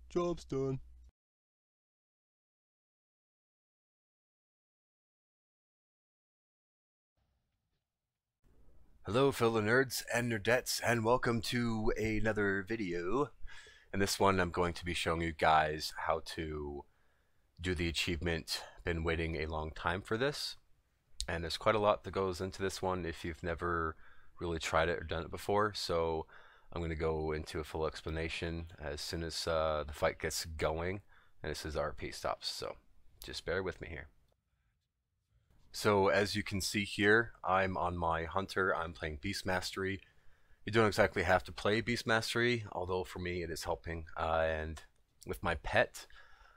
Job's done. Hello fellow nerds and nerdettes, and welcome to another video. In this one I'm going to be showing you guys how to do the achievement. Been waiting a long time for this, and there's quite a lot that goes into this one if you've never really tried it or done it before, so I'm going to go into a full explanation as soon as the fight gets going and this is RP stops, so just bear with me here. So as you can see here, I'm on my Hunter. I'm playing Beast Mastery. You don't exactly have to play Beast Mastery, although for me it is helping. And with my pet,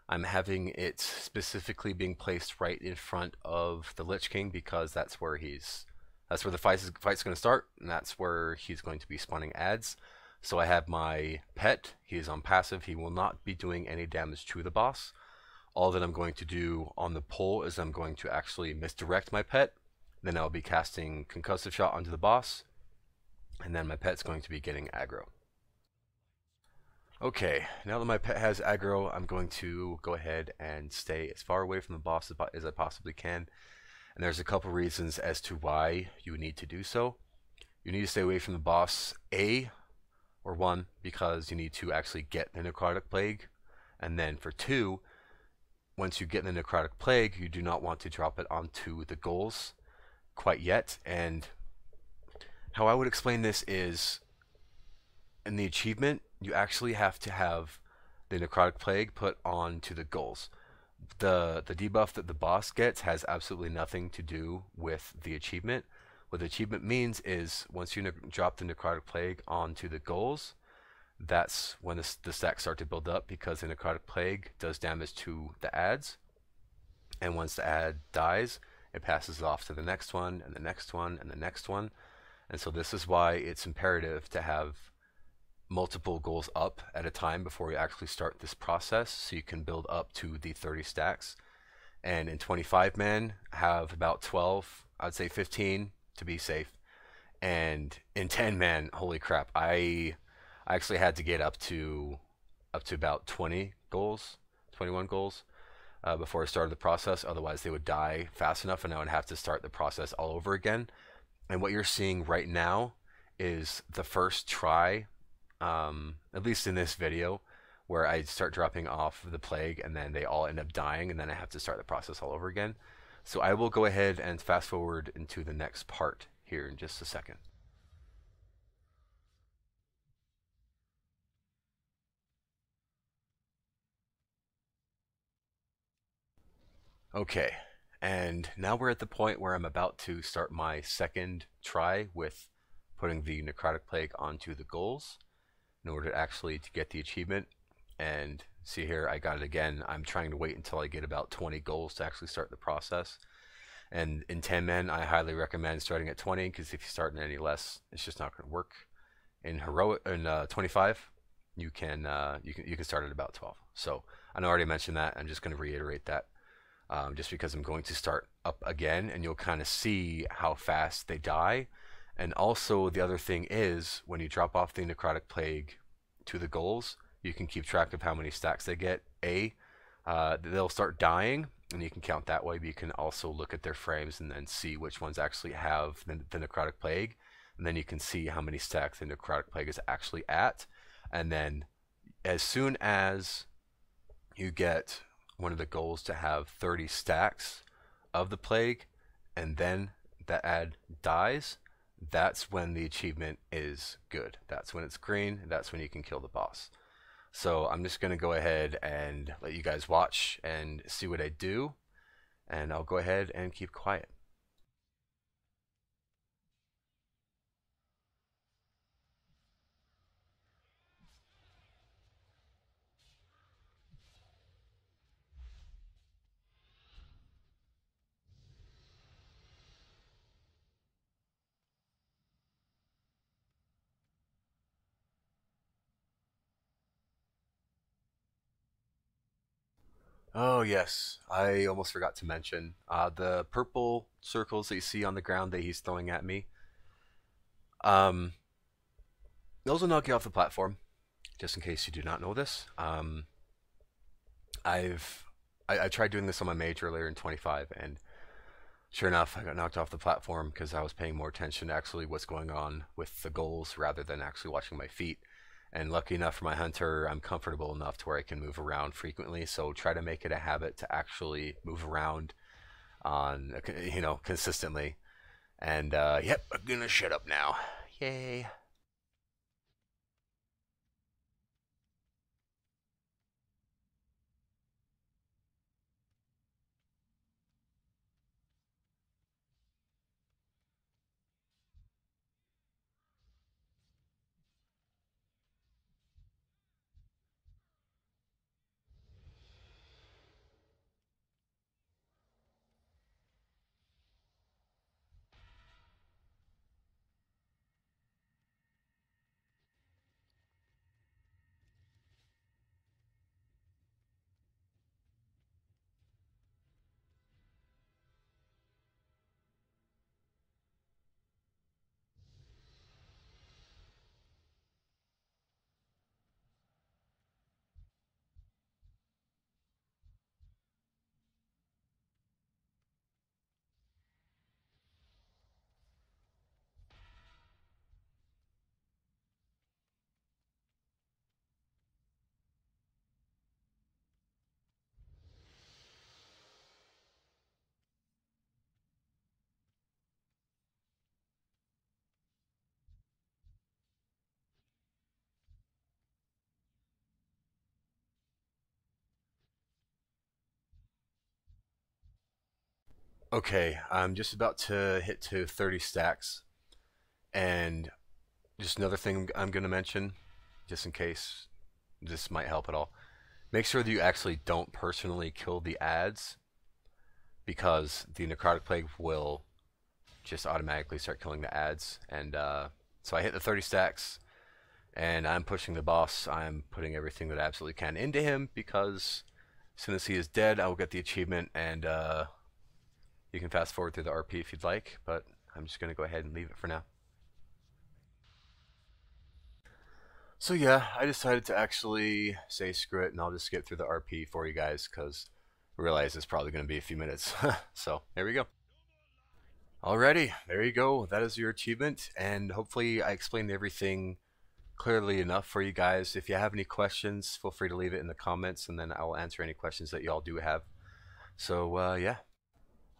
I'm having it specifically being placed right in front of the Lich King because that's where the fight's going to start, and that's where he's going to be spawning ads. So I have my pet. He is on passive. He will not be doing any damage to the boss. All that I'm going to do on the pole is I'm going to actually misdirect my pet. Then I'll be casting Concussive Shot onto the boss. And then my pet's going to be getting aggro. Okay, now that my pet has aggro, I'm going to go ahead and stay as far away from the boss as I possibly can. And there's a couple reasons as to why you need to do so. You need to stay away from the boss, one, because you need to actually get the Necrotic Plague. And then for two, once you get the Necrotic Plague, you do not want to drop it onto the goals quite yet. And how I would explain this is, in the achievement, you actually have to have the Necrotic Plague put onto the goals. The debuff that the boss gets has absolutely nothing to do with the achievement. What the achievement means is once you drop the Necrotic Plague onto the goals, that's when the stacks start to build up, because the Necrotic Plague does damage to the ads, and once the ad dies, it passes it off to the next one, and the next one, and the next one. And so this is why it's imperative to have multiple goals up at a time before you actually start this process, so you can build up to the 30 stacks. And in 25 man, have about 12, I'd say 15 to be safe. And in 10 man, holy crap, I actually had to get up to about 20 goals, 21 goals, before I started the process. Otherwise, they would die fast enough, and I would have to start the process all over again. And what you're seeing right now is the first try, at least in this video, where I start dropping off the plague, and then they all end up dying, and then I have to start the process all over again. So I will go ahead and fast forward into the next part here in just a second. Okay, and now we're at the point where I'm about to start my second try with putting the Necrotic Plague onto the goals in order to actually get the achievement. And see here, I got it again. I'm trying to wait until I get about 20 goals to actually start the process. And in 10 men, I highly recommend starting at 20, because if you start in any less, it's just not going to work. In 25, you can start at about 12. So I already mentioned that. I'm just going to reiterate that. Just because I'm going to start up again, and you'll kind of see how fast they die. And also the other thing is, when you drop off the Necrotic Plague to the goals, you can keep track of how many stacks they get. They'll start dying, and you can count that way, but you can also look at their frames and then see which ones actually have the Necrotic Plague, and then you can see how many stacks the Necrotic Plague is actually at. And then as soon as you get one of the goals to have 30 stacks of the plague, and then that ad dies, that's when the achievement is good. That's when it's green, and that's when you can kill the boss. So I'm just going to go ahead and let you guys watch and see what I do, and I'll go ahead and keep quiet. Oh yes, I almost forgot to mention the purple circles that you see on the ground that he's throwing at me. Those will knock you off the platform, just in case you do not know this. I tried doing this on my mage earlier in 25, and sure enough, I got knocked off the platform because I was paying more attention to actually what's going on with the goals rather than actually watching my feet. And lucky enough for my hunter, I'm comfortable enough to where I can move around frequently. So try to make it a habit to actually move around on, consistently. And yep, I'm gonna shut up now. Yay. Okay, I'm just about to hit to 30 stacks, and just another thing I'm going to mention, just in case this might help at all. Make sure that you actually don't personally kill the ads, because the necrotic plague will just automatically start killing the ads. And so I hit the 30 stacks, and I'm pushing the boss. I'm putting everything that I absolutely can into him, because as soon as he is dead, I will get the achievement, and you can fast forward through the RP if you'd like, but I'm just going to go ahead and leave it for now. So yeah, I decided to actually say screw it, and I'll just skip through the RP for you guys, because I realize it's probably going to be a few minutes. So there we go. Alrighty, there you go. That is your achievement, and hopefully I explained everything clearly enough for you guys. If you have any questions, feel free to leave it in the comments, and then I will answer any questions that y'all do have. So yeah.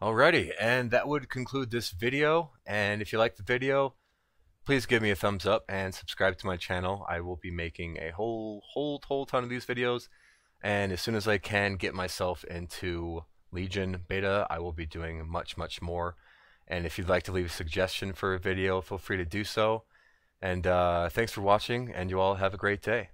Alrighty, and that would conclude this video. And if you liked the video, please give me a thumbs up and subscribe to my channel. I will be making a whole ton of these videos, and as soon as I can get myself into Legion beta, I will be doing much more. And if you'd like to leave a suggestion for a video, feel free to do so. And thanks for watching, and you all have a great day.